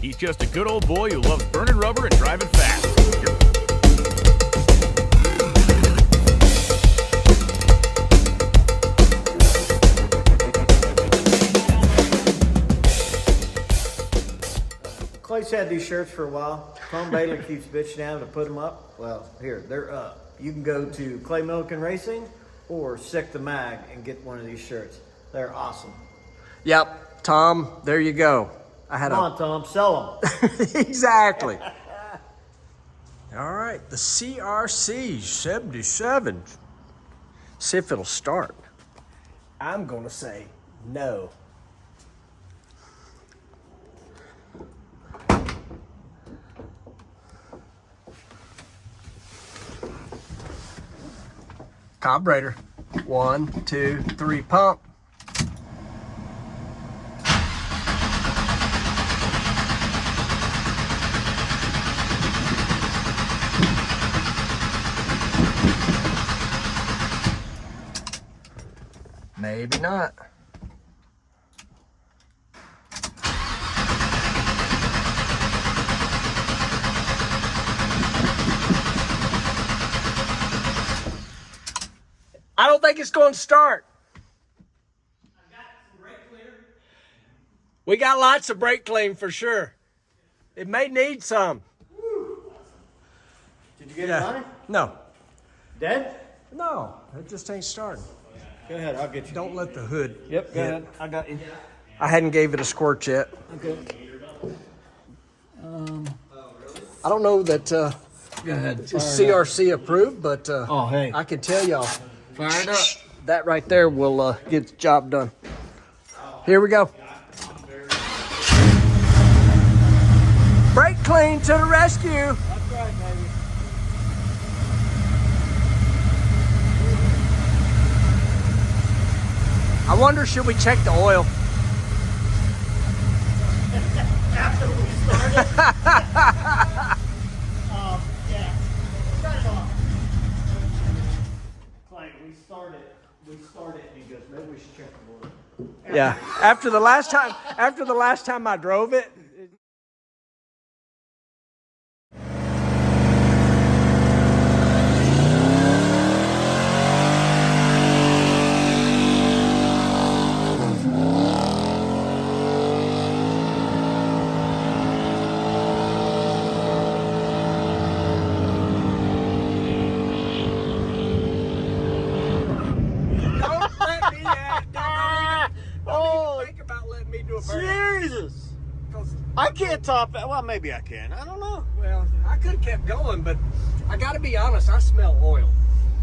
He's just a good old boy who loves burning rubber and driving fast. Clay's had these shirts for a while. Tom Bailey keeps bitching down to put them up. Well, here, they're up. You can go to Clay Milliken Racing or Sick the Mag and get one of these shirts. They're awesome. Yep, Tom, there you go. Come on, Tom, sell them. Exactly. All right, the CRC 77. See if it'll start. I'm gonna say no. Carburetor. 1, 2, 3, pump. Maybe not. I don't think it's going to start. I've got some brake cleaner. We got lots of brake clean for sure. It may need some. Did you get it running? No. Dead? No, it just ain't starting. Go ahead, I'll get you. Don't let the hood. Yep, go hit. ahead. I got you. I hadn't gave it a squirt yet. Okay. I don't know that Go ahead. it's CRC approved, but Oh, hey. I can tell y'all Fire it up. that right there will get the job done. Here we go. Brake clean to the rescue. That's right, baby. I wonder, should we check the oil? After we started. Yeah. Start it off. Clay, we started, and he goes, maybe we should check the oil. Yeah. After the last time I drove it. Jesus! I can't top that. Well, maybe I can. I don't know. Well, I could have kept going, but I got to be honest, I smell oil.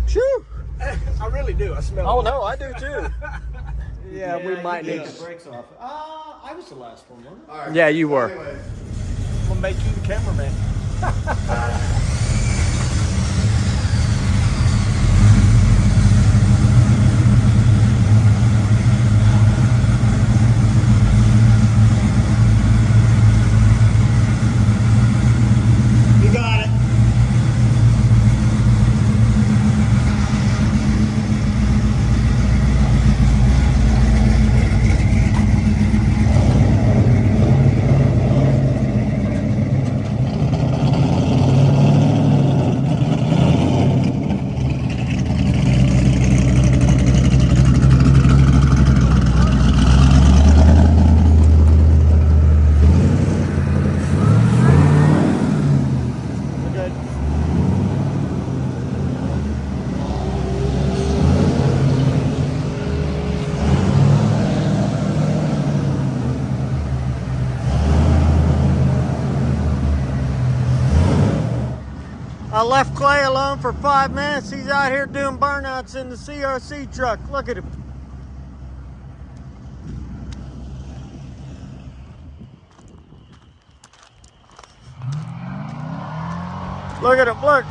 Shoo! I really do. I smell Oh, oil. no, I do too. Yeah, we might need the to. brakes off. I was the last one, wasn't I? Yeah, you were. Anyway, I'm going to make you the cameraman. You got it. I left Clay alone for 5 minutes. He's out here doing burnouts in the CRC truck. Look at him. Look at him, look.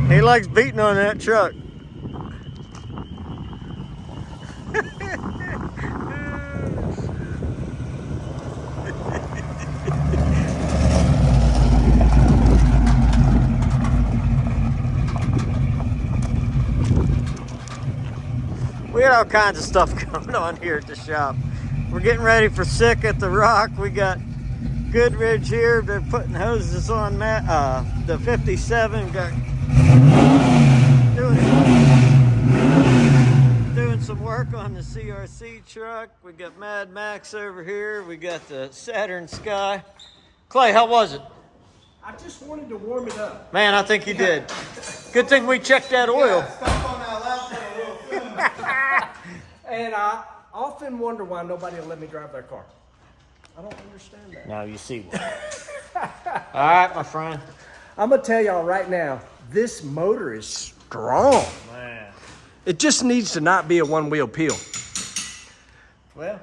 He likes beating on that truck. We got all kinds of stuff going on here at the shop. We're getting ready for Sick at the Rock. We got Goodridge here. They're putting hoses on the 57. Got doing some work on the CRC truck. We got Mad Max over here. We got the Saturn Sky. Clay, how was it? I just wanted to warm it up. Man, I think you did. Good thing we checked that oil. Stop on that loud for a little film. And I often wonder why nobody will let me drive their car. I don't understand that. Now you see why. All right, my friend. I'm going to tell y'all right now, this motor is strong. Man. It just needs to not be a one-wheel peel. Well,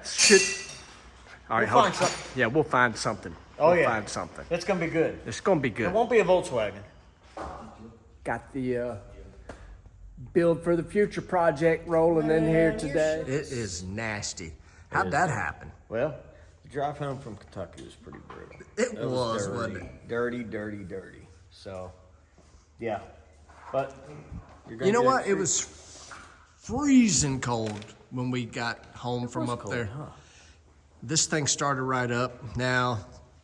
All right, We'll hold find on. something. Yeah, we'll find something. Oh, we'll yeah. find something. it's going to be good. It's going to be It good. won't be a Volkswagen. Got the Build for the Future project rolling in here today. It is nasty. How'd that happen? Well, the drive home from Kentucky was pretty brutal. It was, dirty, wasn't it? Dirty. So, yeah. But you're gonna You know get what? It was freezing cold when we got home from was up cold, there. huh? This thing started right up. Now,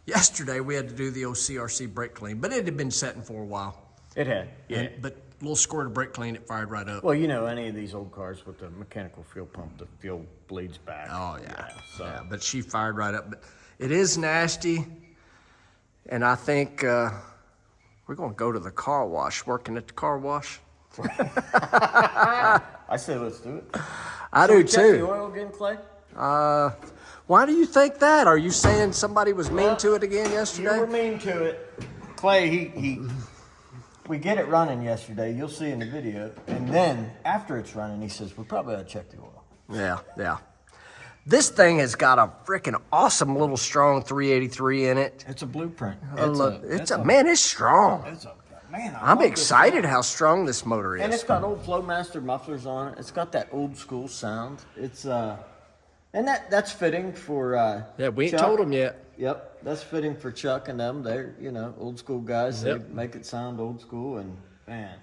yesterday we had to do the OCRC brake clean, but it had been setting for a while. It had. Yeah. But a little squirt of brake clean, it fired right up. Well, you know, any of these old cars with the mechanical fuel pump, the fuel bleeds back. Oh, yeah. So, Yeah, but she fired right up. But it is nasty. And I think we're going to go to the car wash, working at the car wash. I say let's do it. I Should we do check the too. oil again, Clay? Why do you think that? Are you saying somebody was mean Well, to it again You were yesterday? mean to it. Clay, we get it running yesterday. You'll see in the video. And then after it's running, he says, we probably ought to check the oil. Yeah. This thing has got a freaking awesome little strong 383 in it. It's a blueprint. Man, it's strong. Man, I'm love this excited car. how strong this motor is. And it's got old Flowmaster mufflers on it. It's got that old school sound. It's and that's fitting for Yeah, we ain't Chuck. told them yet. Yep, that's fitting for Chuck and them. They're old school guys. Yep. They make it sound old school, and man,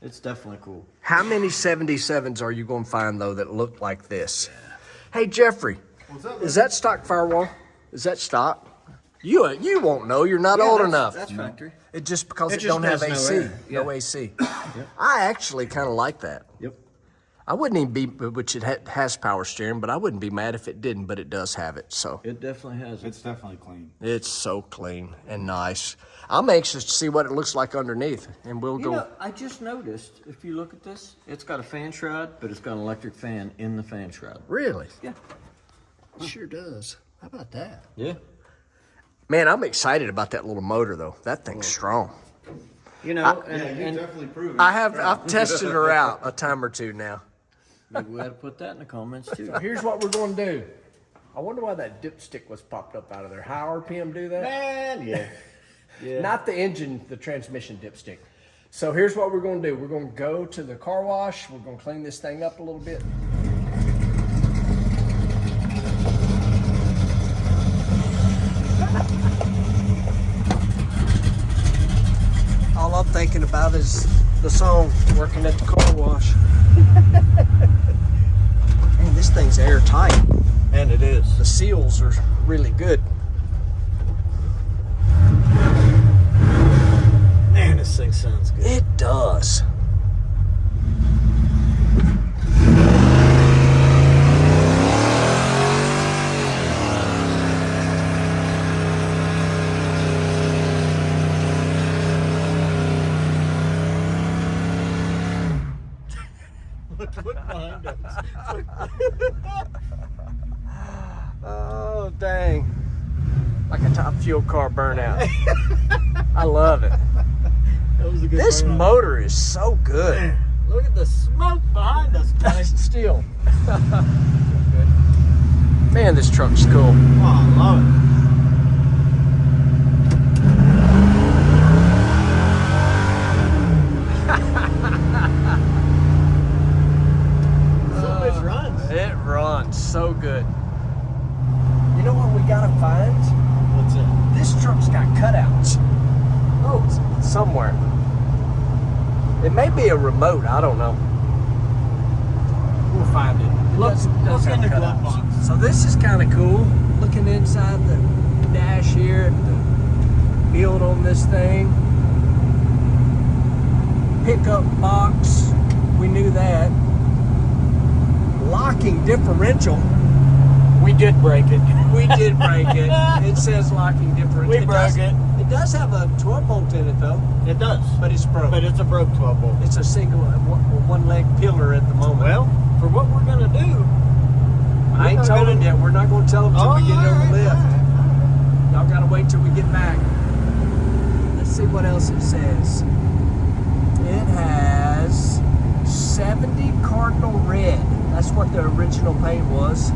it's definitely cool. How many 77s are you going to find, though, that look like this? Hey, Jeffrey, is that stock firewall? Is that stock? You won't know. You're not old enough. That's factory. It just because it just don't have has no AC. air. No AC. I actually kind of like that. Yep. I wouldn't even be, which it has power steering, but I wouldn't be mad if it didn't, but it does have it. So It definitely has. It's definitely clean. it's so clean and nice. I'm anxious to see what it looks like underneath, and we'll go. I just noticed, if you look at this, it's got a fan shroud, but it's got an electric fan in the fan shroud. Really? Yeah. It sure does. How about that? Yeah. Man, I'm excited about that little motor, though. That thing's strong. And Definitely proven. I've tested her out a time or two now. maybe we had to put that in the comments too. Here's what we're going to do. I wonder why that dipstick was popped up out of there. High RPM do that? Man, yeah. Not the engine, the transmission dipstick. So here's what we're going to do. We're going to go to the car wash. We're going to clean this thing up a little bit. All I'm thinking about is the song "Working at the Car Wash." Man, this thing's airtight. And it is. The seals are really good. Man, this thing sounds good. It does. Look behind us. Oh, dang. Like a top fuel car burnout. I love it. That was a good This burnout. motor is so good. Look at the smoke behind us, Clay. Still. Man, this truck's cool. Oh, I love it. It runs. It runs so good. You know what we gotta find? What's that? This truck's got cutouts. Oh, it's somewhere. It may be a remote, I don't know. We'll find it. Look Does in have the glove cutouts. box. So this is kind of cool. Looking inside the dash here at the build on this thing. Pickup box. We knew that. Locking differential. We did break it. We did break it. It says locking differential. We broke it. It does have a 12 volt in it though, It does. but it's broke. But it's a broke 12 volt. It's a single one leg pillar at the moment. Well, for what we're gonna do, I ain't we're told gonna- him yet. We're not going to tell him until we get it on the lift. Y'all got to wait till we get back. Let's see what else it says. It has 70 cardinal red. That's what the original paint was.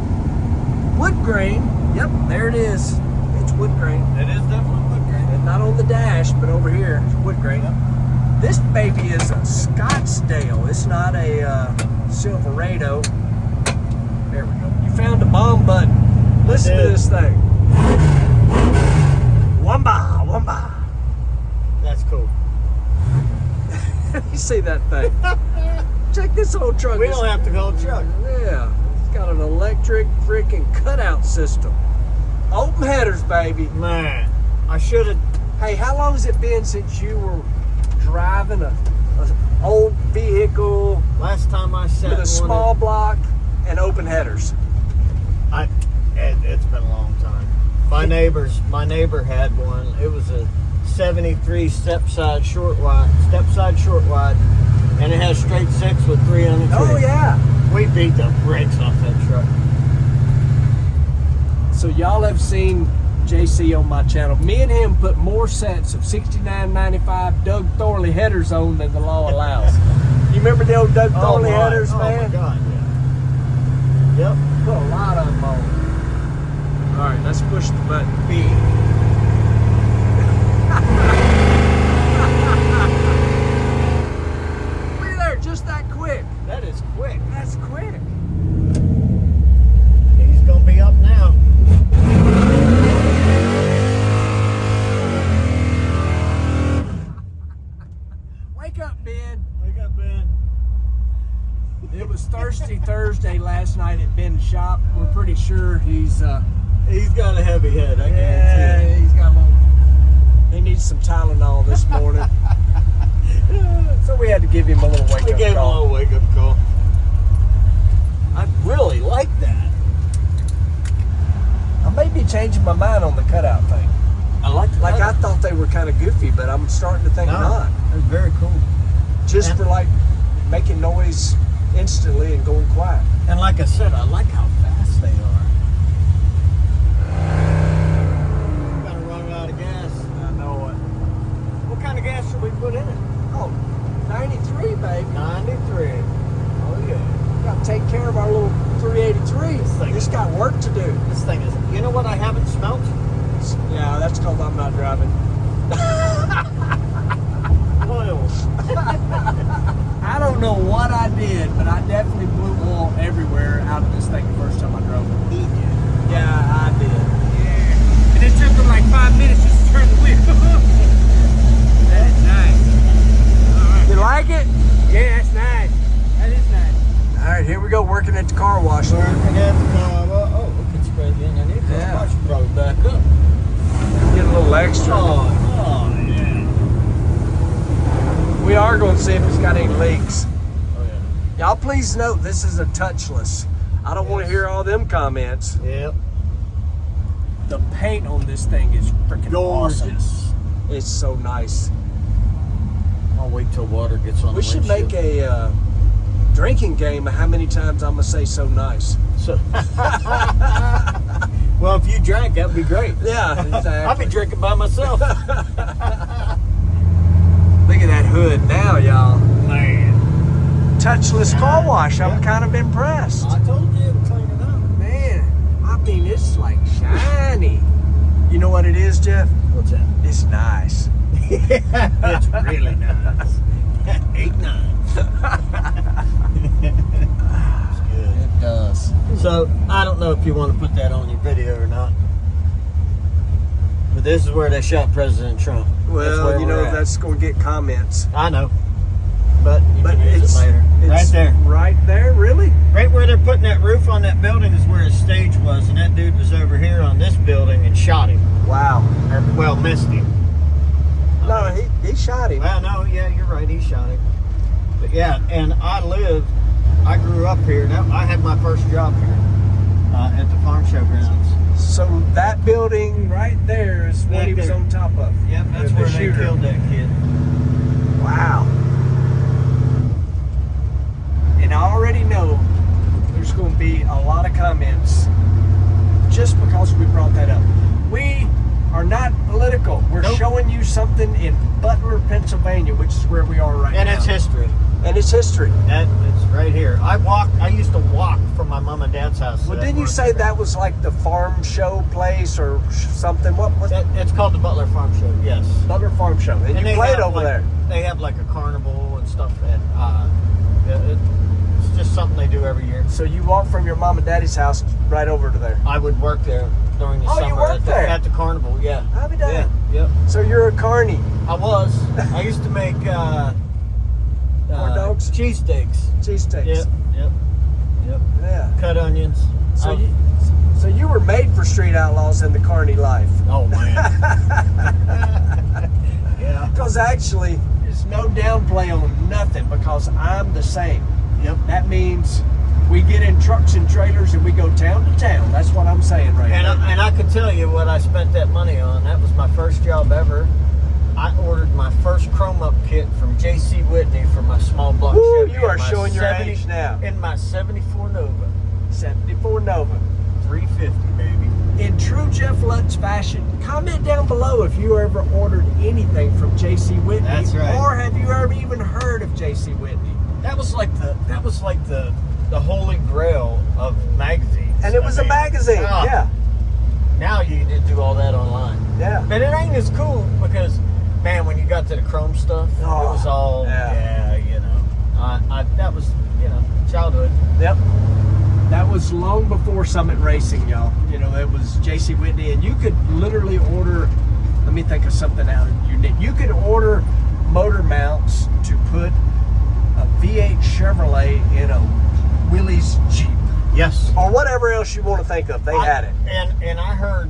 Wood grain. Yep, there it is. It's wood grain. It is definitely wood grain. And not on the dash, but over here, it's wood grain. This baby is a Scottsdale. It's not a Silverado. There we go. You found a bomb button. Listen to this thing. Wamba, wamba. That's cool. You see that thing? Check this old truck. We don't have to go truck. Yeah. It's got an electric freaking cutout system. Open headers, baby. Man, I should have. Hey, how long has it been since you were driving a old vehicle Last time I sat with in a small block and open headers? It's been a long time. My neighbor had one. It was a 73 step-side short wide, and it has straight six with 3 on the tree. Oh yeah. We beat the brakes off that truck. So y'all have seen JC on my channel. Me and him put more sets of 6995 Doug Thorley headers on than the law allows. You remember the old Doug Thorley headers, man? Oh my God, yeah. Yep. Put a lot of them on. All right, let's push the button B. Look at there, just that quick. That is quick. That's quick. He's gonna be up now. Wake up, Ben. Wake up, Ben. It was Thirsty Thursday last night at Ben's shop. We're pretty sure he's got a heavy head. I guarantee it. he's got a little, he needs some Tylenol this morning. So we had to give him a little wake We up gave him a call. little wake up call. I really like that. I may be changing my mind on the cutout thing. I like the Like I cutout. thought they were kind of goofy, but I'm starting to think not. It's very cool. Just And- for like making noise instantly and going quiet. And like I said, I like how fast they are. Gotta run out of gas. I know it. What kind of gas should we put in it? Oh, 93, baby. 93. Oh yeah. Got to take care of our little 383. thing It's is- got work to do. This thing is. You know what I haven't smelt? Yeah, that's because I'm not driving. Oil. I don't know what I did, but I definitely blew oil everywhere out of this thing the first time I drove it. Yeah, I did. Yeah. And it took them like 5 minutes just to turn the wheel. That's nice. All right. You like it? Yeah, that's nice. That is nice. All right, here we go, working at the car wash. Working at the car. Oh, look, it's crazy underneath. Yeah. I should probably back up. Get a little extra. Oh yeah. We are going to see if it's got any leaks. Oh yeah. Y'all please note, this is a touchless. I don't want to hear all them comments. Yep. The paint on this thing is freaking awesome. Gorgeous. It's so nice. I'll wait till water gets on We the should windshield. make a drinking game of how many times I'm going to say so nice. So, well, if you drank, that'd be great. Yeah, exactly. I'd be drinking by myself. Look at that hood now, y'all. Man. Touchless car wash. I'm kind of impressed. I told you to clean it up. Man, I mean, it's like shiny. You know what it is, Jeff? What's that? It's nice. It's really nice. 8-9. It's good. It does. So, I don't know if you want to put that on your video or not. But this is where they shot President Trump. That's Well, where you we're know, at. that's going to get comments. I know. But you But can use it's it later. It's Right there. Right there, really? Right that dude was over here on this building and shot him. Wow. Or, well, missed him. No, he shot him. Well, no, yeah, you're right. He shot him. But yeah, and I grew up here. I had my first job here at the farm show grounds. So that building right there is what he was on top of. Yep, that's where they killed that kid. Wow. And I already know there's going to be a lot of comments just because we brought that up. We are not political. We're showing you something in Butler, Pennsylvania, which is where we are right now. And it's history. And it's history. It's right here. I used to walk from my mom and dad's house. Well, didn't you say that was like the farm show place or something? What was that? It's called the Butler Farm Show, yes. Butler Farm Show. And you played over there. They have like a carnival and stuff. It's just something they do every year. So you walk from your mom and daddy's house right over to there? I would work there during the summer. You worked there? At the carnival, yeah. I'll be done. Yeah, yep. So you're a carny. I was. I used to make corn dogs? Cheesesteaks. Cheesesteaks. Yep. Yeah. Cut onions. So you were made for street outlaws in the carny life. Oh, man. Yeah. Because actually, there's no downplay on nothing because I'm the same. Yep. That means we get in trucks and trailers and we go town to town. That's what I'm saying right now. And I could tell you what I spent that money on. That was my first job ever. I ordered my first chrome up kit from J.C. Whitney for my small block Chevy. You are showing your age now. In my 74 Nova. 74 Nova. 350, baby. In true Jeff Lutz fashion, comment down below if you ever ordered anything from J.C. Whitney. That's right. Or have you ever even heard of J.C. Whitney? That was like the holy grail of magazines. And it was a magazine, yeah. Now you can do all that online. Yeah. But it ain't as cool because, man, when you got to the chrome stuff, it was all, that was, childhood. Yep. That was long before Summit Racing, y'all. It was J.C. Whitney, and you could literally order, let me think of something out unique. You could order motor mounts to put a V8 Chevrolet in a Willys Jeep. Yes. Or whatever else you want to think of. They had it. And I heard,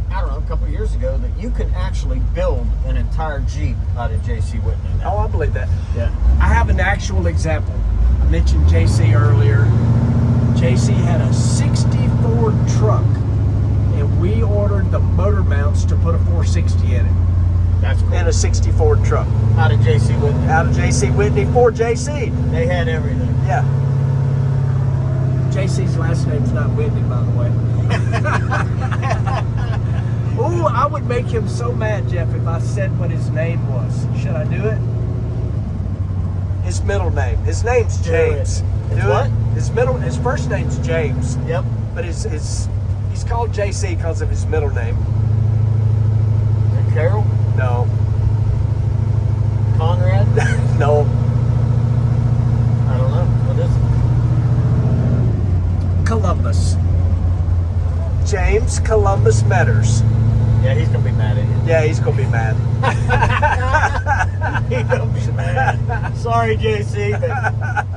I don't know, a couple of years ago that you can actually build an entire Jeep out of J.C. Whitney now. Oh, I believe that. Yeah. I have an actual example. I mentioned J.C. earlier. J.C. had a 64 truck, and we ordered the motor mounts to put a 460 in it. That's cool. And a 64 truck. Out of J.C. Whitney. Out of J.C. Whitney for J.C. They had everything. Yeah. J.C.'s last name's not Whitney, by the way. Ooh, I would make him so mad, Jeff, if I said what his name was. Should I do it? His middle name. His name's James. His first name's James. Yep. But he's called JC because of his middle name. Is it Carol? No. Conrad? No. I don't know. What is it? Columbus. James Columbus Metters. Yeah, he's gonna be mad at you. Yeah, he's gonna be mad. He's gonna be mad. Sorry, JC, but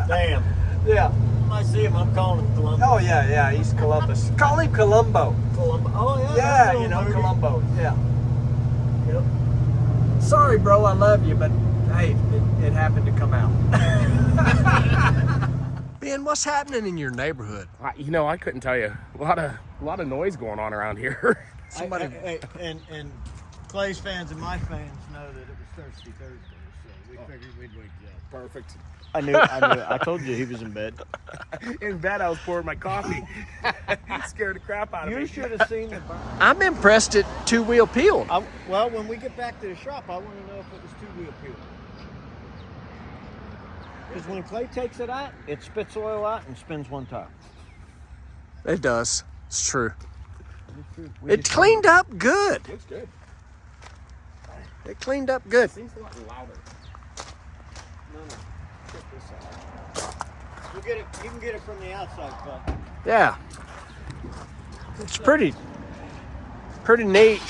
damn. Yeah. When I see him, I'm calling him Columbus. Oh yeah, he's Columbus. Call him Columbo. Columbo. Oh yeah. Yeah, that's a little movie. Columbo. Yeah. Yep. Sorry, bro, I love you, but hey, it happened to come out. Ben, what's happening in your neighborhood? I couldn't tell you. A lot of noise going on around here. Somebody. And Clay's fans and my fans know that it was Thirsty Thursday, so we figured we'd wake you up. Perfect. I knew. I told you he was in bed. In bed, I was pouring my coffee. Scared the crap out of me. You should have seen the. I'm impressed at two-wheel peeled. Well, when we get back to the shop, I want to know if it was two-wheel peeled. Because when Clay takes it out, it spits oil out and spins one tire. It does. It's true. It cleaned up good. Looks good. It cleaned up good. Seems a lot louder. No. Check this out. You can get it from the outside, Clay. Yeah. It's pretty neat.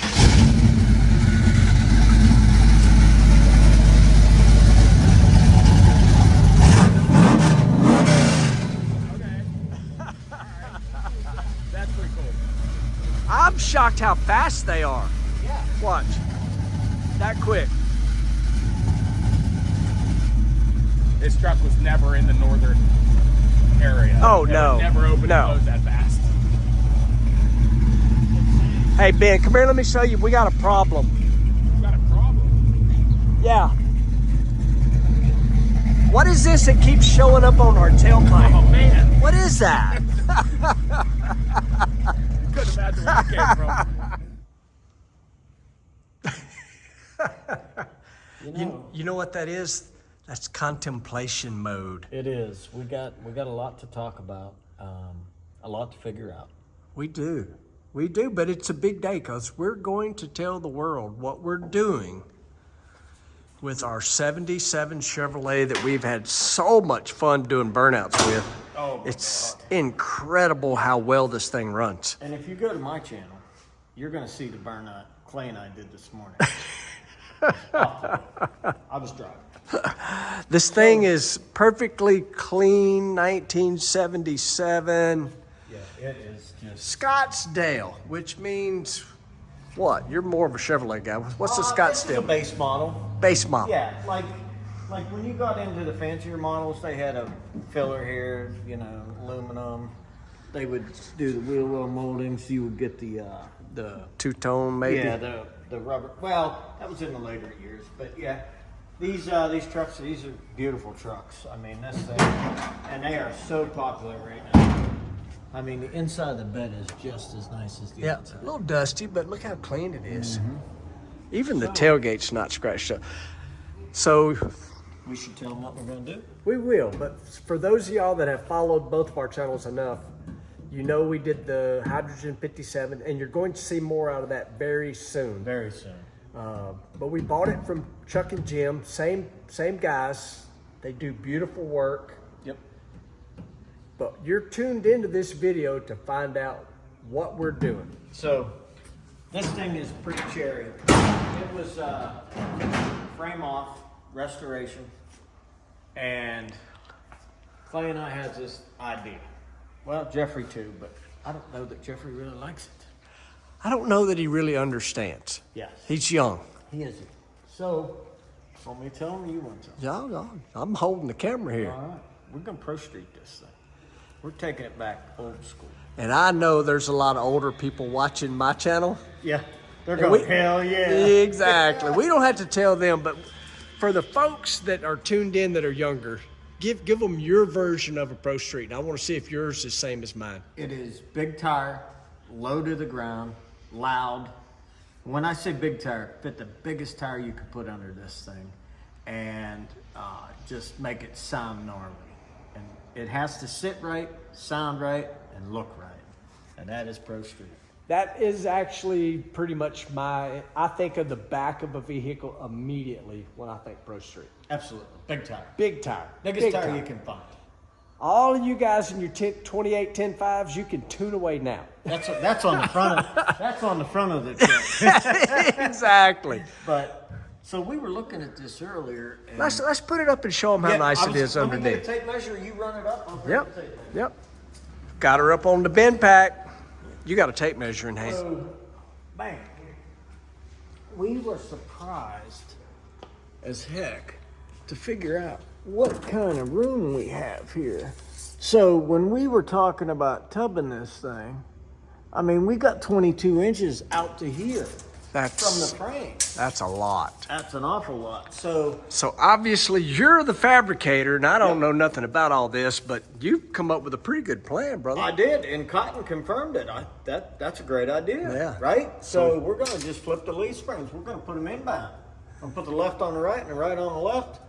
That's pretty cool. shocked how fast they are. Yeah. Watch. That quick. This truck was never in the northern area. Oh, It no. would never open No. and close that fast. Hey, Ben, come here. Let me show you. We got a problem. You got a problem. Yeah. What is this that keeps showing up on our tailpipe? Oh man, What is that? couldn't imagine where it came from. You know what that is? That's contemplation mode. It is. We got a lot to talk about, a lot to figure out. We do, but it's a big day because we're going to tell the world what we're doing with our 77 Chevrolet that we've had so much fun doing burnouts with. Oh my It's incredible how well this thing runs. And if you go to my channel, you're going to see the burnout Clay and I did this morning. I was driving. This thing is perfectly clean, 1977 Yeah, it is just. Scottsdale, which means what? You're more of a Chevrolet guy. What's the This is a Scottsdale base model. base model? Yeah, like when you got into the fancier models, they had a filler here, you know, aluminum. They would do the wheel well moldings. You would get the Two-tone maybe? yeah, the rubber. Well, that was in the later years, but yeah, these trucks, these are beautiful trucks. I mean, this thing, and they are so popular right now. I mean, the inside of the bed is just as nice as the Yeah, outside. a little dusty, but look how clean it is. Even the tailgate's not scratched up. So We should tell them what we're gonna do. we will, but for those of y'all that have followed both of our channels enough, you know we did the Hydrogen 57, and you're going to see more out of that very soon. Very soon. But we bought it from Chuck and Jim, same guys. They do beautiful work. Yep. But you're tuned into this video to find out what we're doing. So, this thing is pretty cherry. It was frame off restoration, and Clay and I had this idea. Well, Jeffrey too, but I don't know that Jeffrey really likes it. I don't know that he really understands. Yes. He's young. He isn't. So, want me to tell him or you want to? Yeah, I'm holding the camera here. All right. We're going to Pro Street this thing. We're taking it back old school. And I know there's a lot of older people watching my channel. Yeah. They're And going, hell yeah. Exactly. We don't have to tell them, but for the folks that are tuned in that are younger, give them your version of a Pro Street. And I want to see if yours is the same as mine. It is big tire, low to the ground, loud. When I say big tire, fit the biggest tire you could put under this thing, and just make it sound gnarly. And it has to sit right, sound right, and look right. And that is Pro Street. That is actually pretty much I think of the back of a vehicle immediately when I think Pro Street. Absolutely. Big tire. Big tire. Biggest Big tire you can find. All of you guys in your 28 10.5s, you can tune away now. That's on the front of, that's on the front of the truck. Exactly. But so we were looking at this earlier. And Let's put it up and show them how nice it is Let me underneath. get a tape measure. You run it up. I'll grab Yep. the tape measure. Yep. Got her up on the bin pack. You got a tape measure in hand. So, bang. We were surprised as heck to figure out what kind of room we have here. So when we were talking about tubbing this thing, I mean, we got 22 inches out to here from the frame. That's a lot. That's an awful lot. So obviously you're the fabricator, and I don't know nothing about all this, but you've come up with a pretty good plan, brother. I did, and Cotton confirmed it. That's a great idea. Yeah. Right? So we're going to just flip the leaf springs. We're going to put them inbound. I'm going to put the left on the right and the right on the left.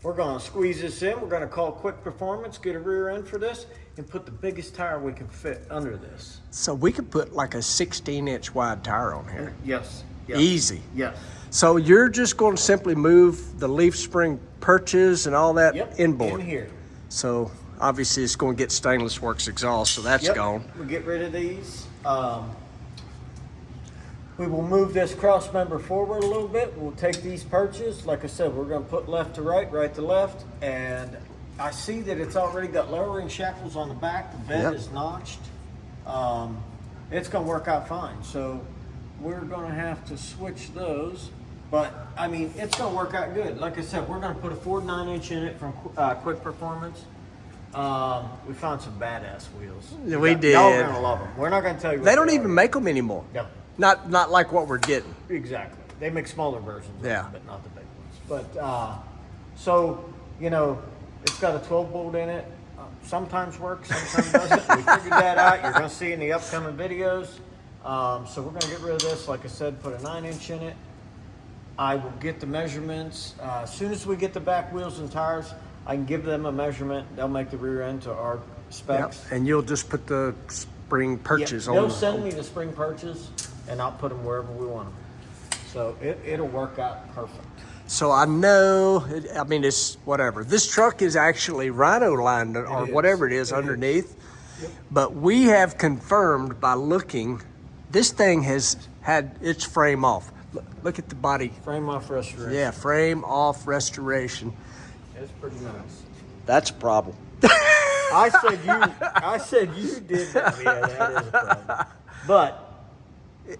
We're going to squeeze this in. We're going to call Quick Performance, get a rear end for this, and put the biggest tire we can fit under this. So we could put like a 16-inch wide tire on here. Yes. Easy. Yes. So you're just going to simply move the leaf spring perches and all that inboard. In here. So obviously it's going to get stainless works exhaust, so that's gone. We'll get rid of these. We will move this cross member forward a little bit. We'll take these perches. Like I said, we're going to put left to right, right to left. And I see that it's already got lowering shackles on the back. The bed is notched. it's going to work out fine. So we're going to have to switch those. But, I mean, it's going to work out good. Like I said, we're going to put a Ford 9-inch in it from Quick Performance. We found some badass wheels. Yeah, we did. Y'all are going to love them. We're not going to tell you what They don't even make them anymore. Yep. Not like what we're getting. Exactly. They make smaller versions of Yeah. them, but not the big ones. But, so, you know, it's got a 12 bolt in it. Sometimes works, sometimes doesn't. We figured that out. You're going to see in the upcoming videos. So we're going to get rid of this. Like I said, put a 9-inch in it. I will get the measurements. As soon as we get the back wheels and tires, I can give them a measurement. They'll make the rear end to our specs. Yep. And you'll just put the spring perches on. They'll send me the spring perches, and I'll put them wherever we want them. So it'll work out perfect. So I know, I mean, it's whatever. This truck is actually Rhino lined or whatever it is underneath. Yep. But we have confirmed by looking, this thing has had its frame off. Look at the body. Frame off restoration. Yeah, frame off restoration. It's pretty nice. That's a problem. I said you did that. Yeah, that is a problem. But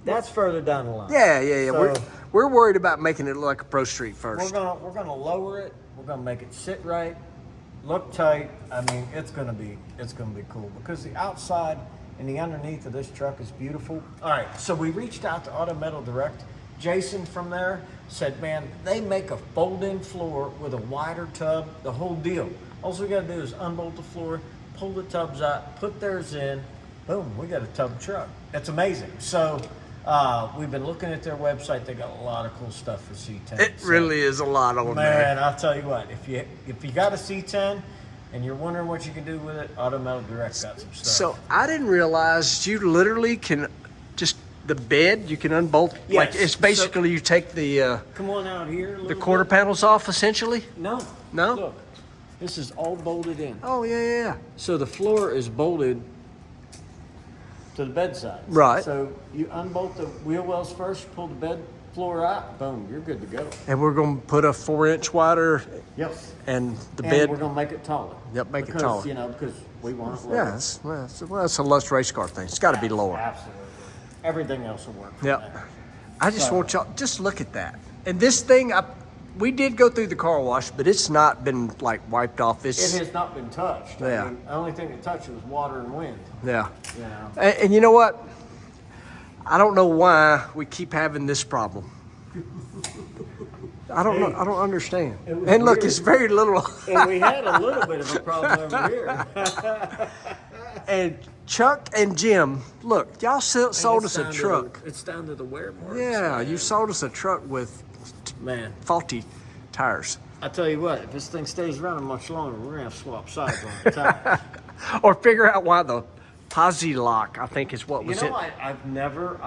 that's further down the line. Yeah. So, We're worried about making it look like a Pro Street first. We're gonna lower it. We're gonna make it sit right, look tight. I mean, it's gonna be cool because the outside and the underneath of this truck is beautiful. All right, so we reached out to Auto Metal Direct. Jason from there said, man, they make a fold-in floor with a wider tub, the whole deal. All we gotta do is unbolt the floor, pull the tubs out, put theirs in, boom, we got a tub truck. It's amazing. So we've been looking at their website. They got a lot of cool stuff for C10. It really is a lot on there. Man, I'll tell you what, if you got a C10 and you're wondering what you can do with it, Auto Metal Direct got some stuff. So I didn't realize you literally can just the bed you can unbolt. Yes. Like it's basically you take the come on out here. the quarter panels off essentially. No. No? Look, this is all bolted in. Oh yeah. So the floor is bolted to the bed sides. Right. So you unbolt the wheel wells first, pull the bed floor out, boom, you're good to go. And we're gonna put a 4-inch wider Yep. and the And bed. we're gonna make it taller. Yep, make it because, taller. You know, because we want it lower. Yeah, it's a Lutz Race Car thing. It's got to be lower. Absolutely. Everything else will work. from Yep. there. I just So- want y'all just look at that. And this thing, we did go through the car wash, but it's not been like wiped off. It has not been touched. Yeah. I mean, the only thing that touched was water and wind. Yeah. You know. And you know what? I don't know why we keep having this problem. I don't know. I don't understand. It was And look, weird. it's very little. And we had a little bit of a problem over here. And Chuck and Jim, look, y'all sold us a truck. It's down to the wear marks. Yeah, man. you sold us a truck with Man, faulty tires. I tell you what, if this thing stays running much longer, we're gonna have to swap sides on the tires. Or figure out why the posi lock, I think, is what You was know, it. I've never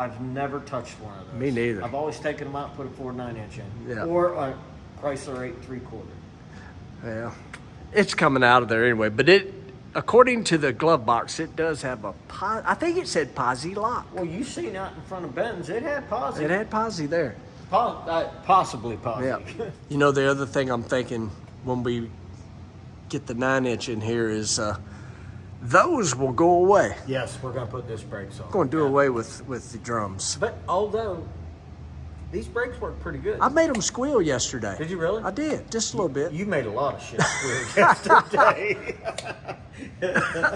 touched one of those. Me neither. I've always taken them out and put a Ford 9-inch in. Yeah. Or a Chrysler 8 3/4. Yeah, it's coming out of there anyway. But it, according to the glove box, it does have a I think it said posi lock. Well, you seen out in front of Ben's, it had positive. It had posi there. Possibly positive. Yeah. You know, the other thing I'm thinking when we get the 9-inch in here is those will go away. Yes, we're gonna put disc brakes on. Going to do away with the drums. But although these brakes work pretty good. I made them squeal yesterday. Did you really? I did, just a little bit. You made a lot of shit weird yesterday.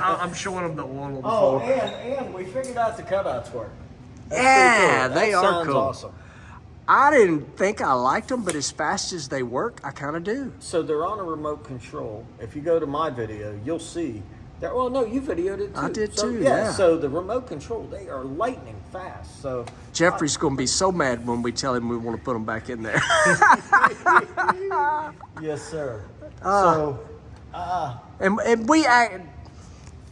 I'm showing them the oil on the Oh, floor. and we figured out the cutouts work. That's Yeah, pretty cool. they That are sounds cool. Awesome. I didn't think I liked them, but as fast as they work, I kind of do. So they're on a remote control. If you go to my video, you'll see. Well, no, you videoed it too. I did So, too, yeah. So the remote control, they are lightning fast. So Jeffrey's going to be so mad when we tell him we want to put them back in there. yes, sir. And we, I'm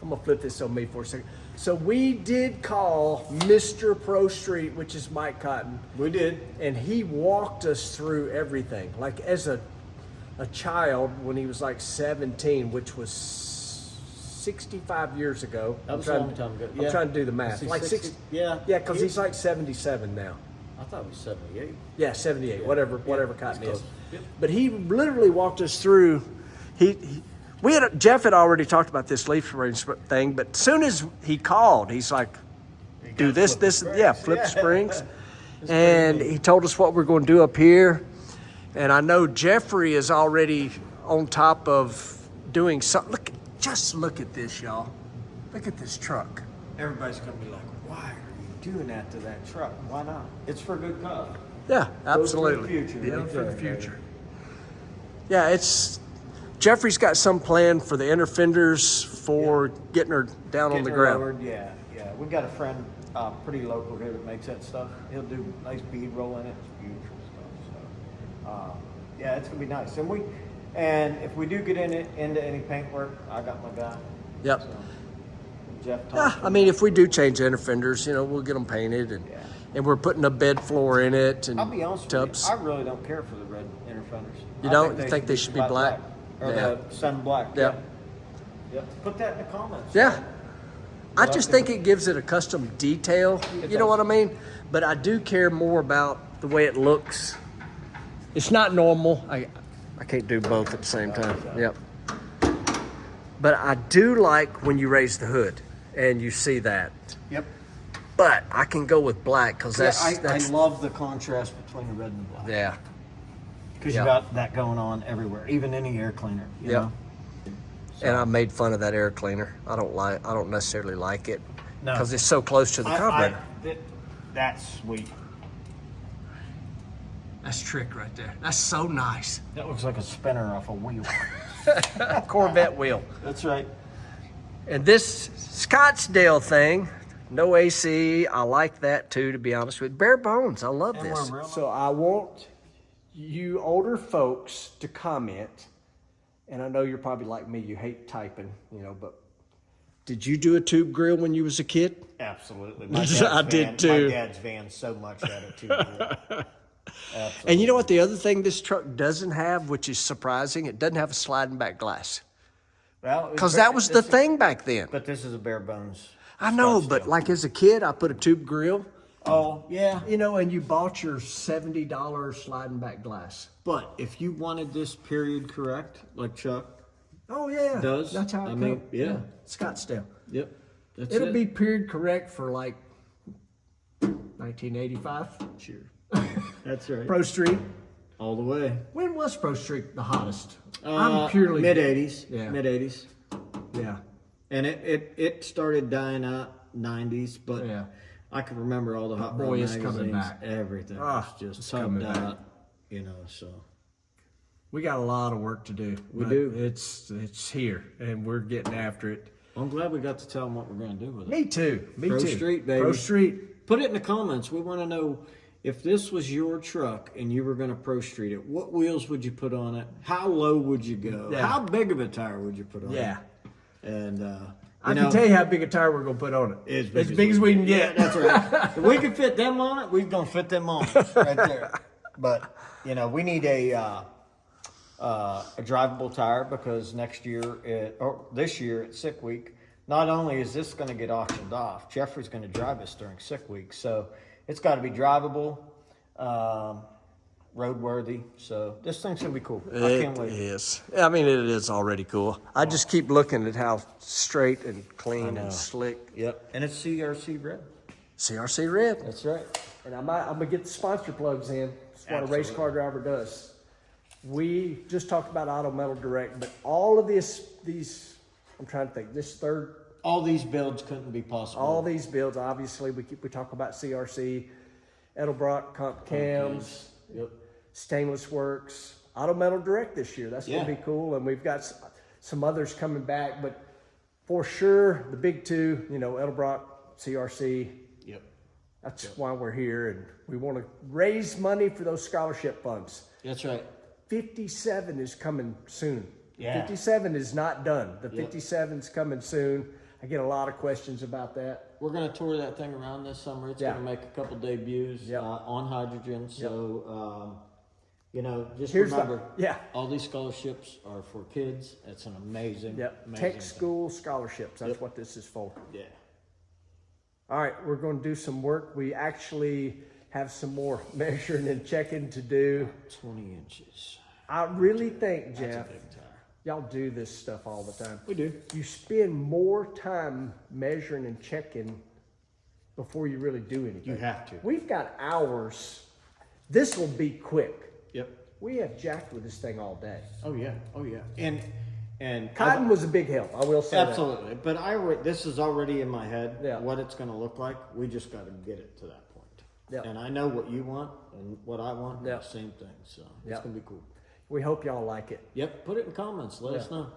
going to flip this on me for a second. So we did call Mr. Pro Street, which is Mike Cotton. We did. And he walked us through everything. Like as a child when he was like 17, which was 65 years ago. That was a long time ago. I'm trying to do the math. Is he Like 60? 60. Yeah. Yeah, because he's like 77 now. I thought it was 78. Yeah, 78, whatever Cotton close. is. Yep. But he literally walked us through. Jeff had already talked about this leaf arrangement thing, but as soon as he called, he's like, do this, flip Yeah. springs. And he told us what we're going to do up here. And I know Jeffrey is already on top of doing something. Just look at this, y'all. Look at this truck. Everybody's gonna be like, why are you doing that to that truck? Why not? It's for a good cause. Yeah, absolutely. For the future, Yeah, right for the there, future. Yeah, Jeffrey's got some plan for the inner fenders for getting her down on the Getting her ground. lowered, yeah. We got a friend pretty local here that makes that stuff. He'll do nice bead roll in it. It's beautiful stuff. So, yeah, it's gonna be nice. And if we do get into any paint work, I got my guy. Yep. So, Jeff Yeah, Thompson. I mean, if we do change the inner fenders, we'll get them painted, and we're putting a bed floor in it and I'll be honest tubs. with you, I really don't care for the red inner fenders. You I don't? You think they should be flat black? Or Yeah. the sun black. Yeah. Yep. Put that in the comments. Yeah. I just think it gives it a custom detail. You know what I mean? But I do care more about the way it looks. It's not normal. I can't do both at the same time. Yep. But I do like when you raise the hood and you see that. Yep. But I can go with black because that's I love the contrast between the red and the black. yeah. Because Yep. you got that going on everywhere, even in the air cleaner. You Yep. know? And I made fun of that air cleaner. I don't necessarily like it No. because it's so close to the carburetor. That's sweet. That's trick right there. That's so nice. That looks like a spinner off a wheel. Corvette wheel. That's right. And this Scottsdale thing, no AC. I like that too, to be honest with you. Bare bones. I love And this. we're real- So I want you older folks to comment. And I know you're probably like me. You hate typing, but did you do a tube grill when you was a kid? Absolutely. I did too. My dad's van so much had it too. Absolutely. And you know what? The other thing this truck doesn't have, which is surprising, it doesn't have a sliding back glass. Well, Because that was the thing back then. But this is a bare bones. I know, but Scottsdale. like as a kid, I put a tube grill. Oh, yeah. And you bought your $70 sliding back glass. But if you wanted this period correct, like Chuck Oh yeah, does, That's how it I mean, comes. yeah. Scottsdale. Yep. That's It'll it. be period correct for like 1985. Sure. That's right. Pro Street. All the way. When was Pro Street the hottest? I'm purely mid-80s. Yeah. Mid-80s. Yeah. And it started dying out 90s, but Yeah. I can remember all the hot Boy, rod it's coming magazines, back. everything Ah, was it's just coming tugged back. out, so. We got a lot of work to do. We but do. It's here, and we're getting after it. I'm glad we got to tell them what we're going to do with it. Me too. Me Pro too. Street, baby. Pro Street. Put it in the comments. We want to know if this was your truck and you were going to Pro Street it, what wheels would you put on it? How low would you go? Yeah. How big of a tire would you put on Yeah. it? And, I can tell you how big a tire we're gonna put on it. As As big as we can get. That's right. If we can fit them on it, we're gonna fit them on it right there. But we need a drivable tire because next year or this year at Sick Week, not only is this gonna get auctioned off, Jeffrey's gonna drive us during Sick Week, so it's got to be drivable, roadworthy. So this thing's gonna be cool. I can't It wait. is. I mean, it is already cool. I just keep looking at how straight and clean know. and slick. Yep, and it's CRC red. CRC red. That's right. And I'm gonna get the sponsor plugs in. That's what a race car driver does. We just talked about Auto Metal Direct, but all of these, I'm trying to think. This third, All these builds couldn't be possible. all these builds. Obviously, we talk about CRC, Edelbrock, Comp Cams, Yep. Stainless Works, Auto Metal Direct this year. That's Yeah. gonna be cool, and we've got some others coming back, but for sure the big two, Edelbrock, CRC. Yep. That's why we're here, and we want to raise money for those scholarship funds. That's right. 57 is coming soon. Yeah. 57 is not done. The Yep. 57's coming soon. I get a lot of questions about that. We're going to tour that thing around this summer. It's Yeah. going to make a couple debuts Yep. on hydrogen. So, just Here's the- remember, yeah. all these scholarships are for kids. It's an amazing, Yep. amazing Tech thing. school scholarships. That's Yep. what this is for. Yeah. All right, we're going to do some work. We actually have some more measuring and checking to do. 20 inches. I really think, That's Jeff, a big tire. y'all do this stuff all the time. We do. You spend more time measuring and checking before you really do anything. You have to. We've got hours. This will be quick. Yep. We have jacked with this thing all day. Oh yeah. Oh yeah. And Cotton was a big help. I will say Absolutely. But this is already in my head, Yeah. what it's going to look like. We just got to get it to that point. Yeah. And I know what you want and what I want. Yeah. The same thing. So Yeah. it's going to be cool. We hope y'all like it. Yep. Put it in comments. Let us know.